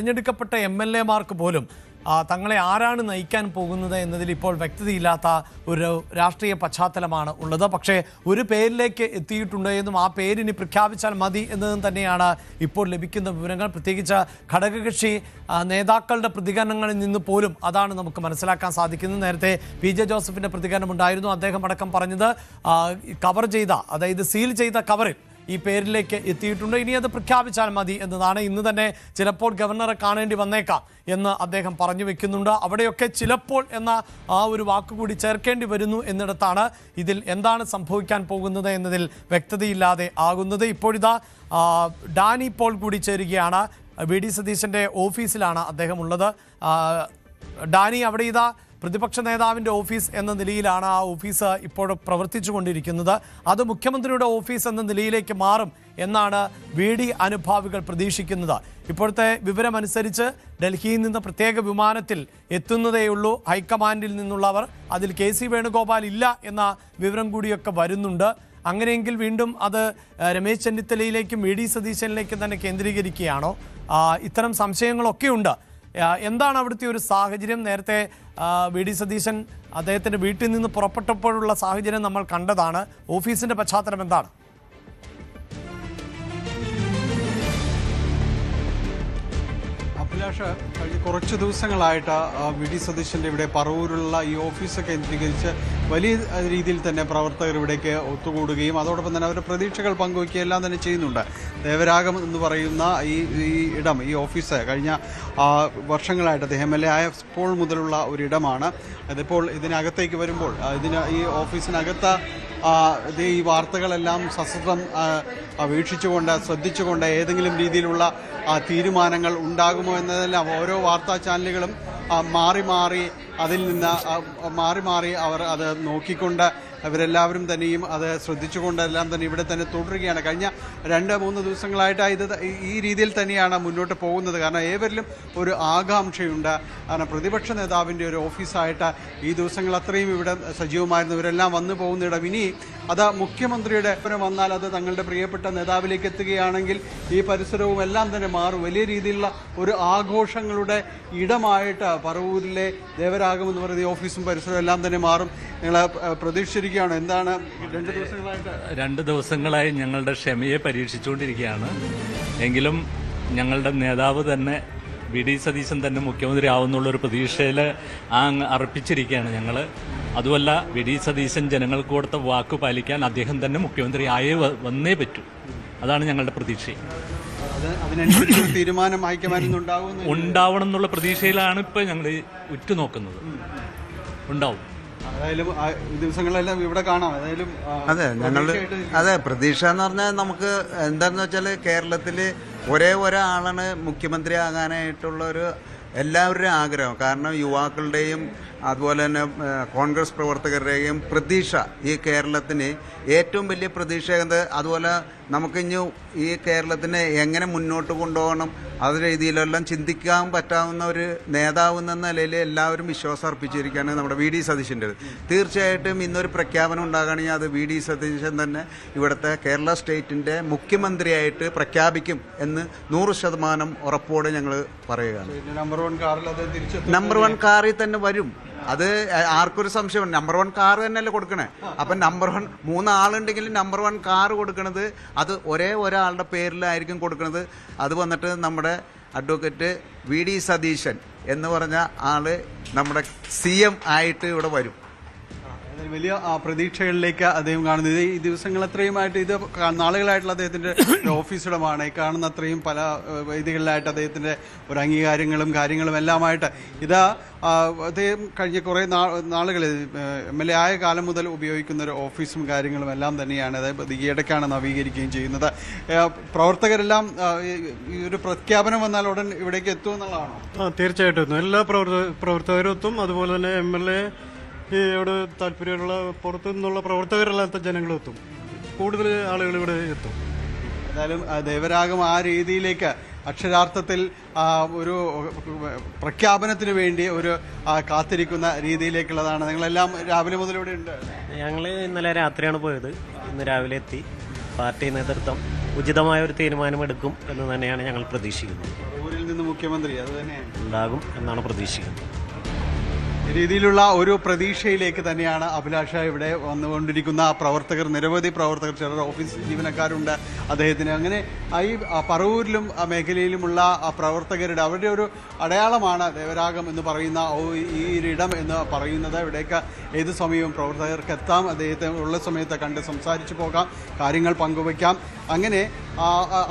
തിരഞ്ഞെടുക്കപ്പെട്ട MLA-മാർക്ക് പോലും തങ്ങളെ ആരാണ് നയിക്കാൻ പോകുന്നത് എന്നതിൽ ഇപ്പോൾ വ്യക്തതയില്ലാത്ത ഒരു രാഷ്ട്രീയ പശ്ചാത്തലമാണ് ഉള്ളത്. പക്ഷേ ഒരു പേരിലേക്ക് എത്തിയിട്ടുണ്ട് എന്നും ആ പേരിനി പ്രഖ്യാപിച്ചാൽ മതി എന്നതും തന്നെയാണ് ഇപ്പോൾ ലഭിക്കുന്ന വിവരങ്ങൾ. പ്രത്യേകിച്ച് ഘടകകക്ഷി നേതാക്കളുടെ പ്രതികരണങ്ങളിൽ നിന്ന് പോലും അതാണ് നമുക്ക് മനസ്സിലാക്കാൻ സാധിക്കുന്നത്. നേരത്തെ PJ ജോസഫിൻ്റെ പ്രതികരണം ഉണ്ടായിരുന്നു. അദ്ദേഹം അടക്കം പറഞ്ഞത് കവർ ചെയ്ത, അതായത് സീൽ ചെയ്ത കവറിൽ ഈ പേരിലേക്ക് എത്തിയിട്ടുണ്ട്, ഇനി അത് പ്രഖ്യാപിച്ചാൽ മതി എന്നതാണ്. ഇന്ന് തന്നെ ചിലപ്പോൾ ഗവർണറെ കാണേണ്ടി വന്നേക്കാം എന്ന് അദ്ദേഹം പറഞ്ഞു വെക്കുന്നുണ്ട്. അവിടെയൊക്കെ ചിലപ്പോൾ എന്ന ആ ഒരു വാക്കുകൂടി ചേർക്കേണ്ടി വരുന്നു എന്നിടത്താണ് ഇതിൽ എന്താണ് സംഭവിക്കാൻ പോകുന്നത് എന്നതിൽ വ്യക്തതയില്ലാതെ ആകുന്നത്. ഇപ്പോഴിതാ ഡാനി പോൾ കൂടി ചേരുകയാണ്. VD സതീശൻ്റെ ഓഫീസിലാണ് അദ്ദേഹം ഉള്ളത്. ഡാനി, അവിടെ ഇതാ പ്രതിപക്ഷ നേതാവിൻ്റെ ഓഫീസ് എന്ന നിലയിലാണ് ആ ഓഫീസ് ഇപ്പോൾ പ്രവർത്തിച്ചു കൊണ്ടിരിക്കുന്നത്. അത് മുഖ്യമന്ത്രിയുടെ ഓഫീസ് എന്ന നിലയിലേക്ക് മാറും എന്നാണ് VD അനുഭാവികൾ പ്രതീക്ഷിക്കുന്നത്. ഇപ്പോഴത്തെ വിവരമനുസരിച്ച് ഡൽഹിയിൽ നിന്ന് പ്രത്യേക വിമാനത്തിൽ എത്തുന്നതേയുള്ളൂ ഹൈക്കമാൻഡിൽ നിന്നുള്ളവർ. അതിൽ KC വേണുഗോപാൽ ഇല്ല എന്ന വിവരം കൂടിയൊക്കെ വരുന്നുണ്ട്. അങ്ങനെയെങ്കിൽ വീണ്ടും അത് രമേശ് ചെന്നിത്തലയിലേക്കും VD സതീശനിലേക്കും തന്നെ കേന്ദ്രീകരിക്കുകയാണോ? ഇത്തരം സംശയങ്ങളൊക്കെ ഉണ്ട്. എന്താണ് അവിടുത്തെ ഒരു സാഹചര്യം? നേരത്തെ VD സതീശൻ അദ്ദേഹത്തിൻ്റെ വീട്ടിൽ നിന്ന് പുറപ്പെട്ടപ്പോഴുള്ള സാഹചര്യം നമ്മൾ കണ്ടതാണ്. ഓഫീസിൻ്റെ പശ്ചാത്തലം എന്താണ്? അഭിലാഷ്, കഴിഞ്ഞ കുറച്ച് ദിവസങ്ങളായിട്ട് VD സതീശൻ്റെ ഇവിടെ പറവൂരുള്ള ഈ ഓഫീസ് കേന്ദ്രീകരിച്ച് വലിയ രീതിയിൽ തന്നെ പ്രവർത്തകർ ഇവിടേക്ക് ഒത്തുകൂടുകയും അതോടൊപ്പം തന്നെ അവരുടെ പ്രതീക്ഷകൾ പങ്കുവയ്ക്കുകയും എല്ലാം തന്നെ ചെയ്യുന്നുണ്ട്. ദേവരാഗം എന്ന് പറയുന്ന ഈ ഇടം, ഈ ഓഫീസ് കഴിഞ്ഞ വർഷങ്ങളായിട്ട് അദ്ദേഹം MLA ആയപ്പോൾ മുതലുള്ള ഒരു ഇടമാണ്. അതിപ്പോൾ ഇതിനകത്തേക്ക് വരുമ്പോൾ ഈ ഓഫീസിനകത്ത് ഈ വാർത്തകളെല്ലാം സശ്രദ്ധം വീക്ഷിച്ചുകൊണ്ട് ശ്രദ്ധിച്ചുകൊണ്ട് ഏതെങ്കിലും രീതിയിലുള്ള തീരുമാനങ്ങൾ ഉണ്ടാകുമോ എന്നതെല്ലാം ഓരോ വാർത്താ ചാനലുകളും മാറി അതിൽ നിന്ന് മാറി അവർ അത് നോക്കിക്കൊണ്ട് അവരെല്ലാവരും തന്നെയും അത് ശ്രദ്ധിച്ചുകൊണ്ടെല്ലാം തന്നെ ഇവിടെ തന്നെ തുടരുകയാണ്. കഴിഞ്ഞ 2-3 ദിവസങ്ങളായിട്ട് ഇത് ഈ രീതിയിൽ തന്നെയാണ് മുന്നോട്ട് പോകുന്നത്. കാരണം ഏവരിലും ഒരു ആകാംക്ഷയുണ്ട്. കാരണം പ്രതിപക്ഷ നേതാവിൻ്റെ ഒരു ഓഫീസായിട്ട് ഈ ദിവസങ്ങൾ അത്രയും ഇവിടെ സജീവമായിരുന്നു. ഇവരെല്ലാം വന്നു പോകുന്നിടം ഇനി അത് മുഖ്യമന്ത്രിയുടെ വന്നാൽ അത് തങ്ങളുടെ പ്രിയപ്പെട്ട നേതാവിലേക്ക് എത്തുകയാണെങ്കിൽ ഈ പരിസരവും എല്ലാം തന്നെ മാറും. വലിയ രീതിയിലുള്ള ഒരു ആഘോഷങ്ങളുടെ ഇടമായിട്ട് പറവൂരിലെ ദേവരാഗം എന്ന് പറയുന്ന ഓഫീസും പരിസരവും എല്ലാം തന്നെ മാറും. നിങ്ങൾ പ്രതീക്ഷിച്ചിരിക്കുകയാണ്. എന്താണ് 2 ദിവസങ്ങളായി ഞങ്ങളുടെ ക്ഷമയെ പരീക്ഷിച്ചുകൊണ്ടിരിക്കുകയാണ്. എങ്കിലും ഞങ്ങളുടെ നേതാവ് തന്നെ VD സതീശൻ തന്നെ മുഖ്യമന്ത്രി ആവുന്നുള്ളൊരു പ്രതീക്ഷയിൽ അർപ്പിച്ചിരിക്കുകയാണ് ഞങ്ങൾ. അതുമല്ല, VD സതീശൻ ജനങ്ങൾക്ക് കൊടുത്ത വാക്ക് പാലിക്കാൻ അദ്ദേഹം തന്നെ മുഖ്യമന്ത്രി ആയേ വന്നേ പറ്റൂ. അതാണ് ഞങ്ങളുടെ പ്രതീക്ഷ. തീരുമാനം ഉണ്ടാവണം എന്നുള്ള പ്രതീക്ഷയിലാണ് ഇപ്പോൾ ഞങ്ങൾ ഉറ്റുനോക്കുന്നത്. ഉണ്ടാവും. ദിവസങ്ങളെല്ലാം ഇവിടെ കാണാം. അതെ, പ്രതീക്ഷ എന്ന് പറഞ്ഞാൽ നമുക്ക് എന്താണെന്ന് വെച്ചാൽ കേരളത്തിൽ ഒരേ ഒരാളാണ് മുഖ്യമന്ത്രി ആകാനായിട്ടുള്ളൊരു എല്ലാവരുടെയും ആഗ്രഹം. കാരണം യുവാക്കളുടെയും അതുപോലെ തന്നെ കോൺഗ്രസ് പ്രവർത്തകരുടെയും പ്രതീക്ഷ ഈ കേരളത്തിന് ഏറ്റവും വലിയ പ്രതീക്ഷ. അതുപോലെ നമുക്കിനി ഈ കേരളത്തിനെ എങ്ങനെ മുന്നോട്ട് കൊണ്ടുപോകണം അത് രീതിയിലെല്ലാം ചിന്തിക്കാൻ പറ്റാവുന്ന ഒരു നേതാവ് എന്ന നിലയിൽ എല്ലാവരും വിശ്വാസം അർപ്പിച്ചിരിക്കുകയാണ് നമ്മുടെ VD സതീശൻ്റെത്. തീർച്ചയായിട്ടും ഇന്നൊരു പ്രഖ്യാപനം ഉണ്ടാകുകയാണെങ്കിൽ അത് VD സതീശൻ തന്നെ ഇവിടുത്തെ കേരള സ്റ്റേറ്റിൻ്റെ മുഖ്യമന്ത്രിയായിട്ട് പ്രഖ്യാപിക്കും എന്ന് 100% ഉറപ്പോടെ ഞങ്ങൾ പറയുകയാണ്. നമ്പർ 1 കാറിൽ തന്നെ വരും. അത് ആർക്കൊരു സംശയമുണ്ട്. നമ്പർ 1 കാർ തന്നെയല്ലേ കൊടുക്കണേ. അപ്പം നമ്പർ 1 3 ആളുണ്ടെങ്കിലും നമ്പർ 1 കാർ കൊടുക്കണത് അത് ഒരേ ഒരാളുടെ പേരിലായിരിക്കും കൊടുക്കുന്നത്. അത് വന്നിട്ട് നമ്മുടെ അഡ്വക്കേറ്റ് VD സതീശൻ എന്ന് പറഞ്ഞ ആള് നമ്മുടെ CM ആയിട്ട് ഇവിടെ വരും. വലിയ പ്രതീക്ഷകളിലേക്ക് അദ്ദേഹം കാണുന്നത്. ഈ ദിവസങ്ങൾ അത്രയുമായിട്ട് ഇത് നാളുകളായിട്ടുള്ള അദ്ദേഹത്തിൻ്റെ ഓഫീസിടമാണ്. ഈ കാണുന്ന അത്രയും പല വേദികളിലായിട്ട് അദ്ദേഹത്തിൻ്റെ ഒരു അംഗീകാരങ്ങളും കാര്യങ്ങളും എല്ലാമായിട്ട് അദ്ദേഹം കഴിഞ്ഞ കുറേ നാളുകളിൽ MLA ആയ കാലം മുതൽ ഉപയോഗിക്കുന്ന ഒരു ഓഫീസും കാര്യങ്ങളും എല്ലാം തന്നെയാണ്. അതായത് ഈയിടയ്ക്കാണ് നവീകരിക്കുകയും ചെയ്യുന്നത്. പ്രവർത്തകരെല്ലാം ഈ ഒരു പ്രഖ്യാപനം വന്നാൽ ഉടൻ ഇവിടേക്ക് എത്തുമെന്നുള്ളതാണോ? തീർച്ചയായിട്ടും എത്തും. എല്ലാ പ്രവർത്തകരും എത്തും. അതുപോലെ തന്നെ MLA ഇവിടെ താല്പര്യമുള്ള പുറത്തു നിന്നുള്ള പ്രവർത്തകരല്ലാത്ത ജനങ്ങളെത്തും. കൂടുതൽ ആളുകൾ ഇവിടെ എത്തും. എന്തായാലും ദേവരാഗം ആ രീതിയിലേക്ക് അക്ഷരാർത്ഥത്തിൽ ഒരു പ്രഖ്യാപനത്തിന് വേണ്ടി ഒരു കാത്തിരിക്കുന്ന രീതിയിലേക്കുള്ളതാണ്. നിങ്ങളെല്ലാം രാവിലെ മുതൽ ഇവിടെ ഉണ്ട്? ഞങ്ങൾ ഇന്നലെ രാത്രിയാണ് പോയത്. ഇന്ന് രാവിലെ എത്തി. പാർട്ടി നേതൃത്വം ഉചിതമായ ഒരു തീരുമാനമെടുക്കും എന്ന് തന്നെയാണ് ഞങ്ങൾ പ്രതീക്ഷിക്കുന്നത്. ഊരിൽ നിന്ന് മുഖ്യമന്ത്രി അത് തന്നെയാണ് ഉണ്ടാകും എന്നാണ് പ്രതീക്ഷിക്കുന്നത്. ഈ രീതിയിലുള്ള ഒരു പ്രതീക്ഷയിലേക്ക് തന്നെയാണ് അഭിലാഷ ഇവിടെ വന്നുകൊണ്ടിരിക്കുന്ന പ്രവർത്തകർ, നിരവധി പ്രവർത്തകർ, ചിലർ ഓഫീസ് ജീവനക്കാരുണ്ട് അദ്ദേഹത്തിന്. അങ്ങനെ ഈ പറവൂരിലും മേഖലയിലുമുള്ള പ്രവർത്തകരുടെ അവരുടെ ഒരു അടയാളമാണ് ദേവരാഗം എന്ന് പറയുന്ന ഈ ഇടം എന്ന് പറയുന്നത്. ഇവിടേക്ക് ഏത് സമയവും പ്രവർത്തകർക്ക് എത്താം, അദ്ദേഹത്തെ ഉള്ള സമയത്ത് കണ്ട് സംസാരിച്ച് പോകാം, കാര്യങ്ങൾ പങ്കുവയ്ക്കാം. അങ്ങനെ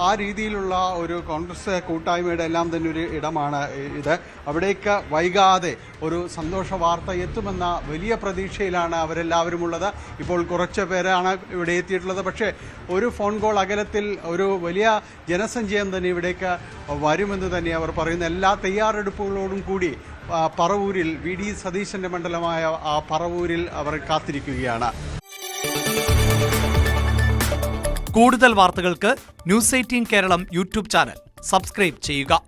ആ രീതിയിലുള്ള ഒരു കോൺഗ്രസ് കൂട്ടായ്മയുടെ എല്ലാം തന്നെ ഒരു ഇടമാണ് ഇത്. അവിടേക്ക് വൈകാതെ ഒരു സന്തോഷ വാർത്ത എത്തുമെന്ന വലിയ പ്രതീക്ഷയിലാണ് അവരെല്ലാവരും ഉള്ളത്. ഇപ്പോൾ കുറച്ച് പേരാണ് ഇവിടെ എത്തിയിട്ടുള്ളത്. പക്ഷേ ഒരു ഫോൺ കോൾ അകലത്തിൽ ഒരു വലിയ ജനസഞ്ചയം തന്നെ ഇവിടേക്ക് വരുമെന്ന് തന്നെ അവർ പറയുന്നു. എല്ലാ തയ്യാറെടുപ്പുകളോടും കൂടി പറവൂരിൽ വി.ഡി. സതീശൻ്റെ മണ്ഡലമായ ആ പറവൂരിൽ അവർ കാത്തിരിക്കുകയാണ്. കൂടുതൽ വാർത്തകൾക്ക് news 18 Keralam YouTube channel subscribe ചെയ്യുക.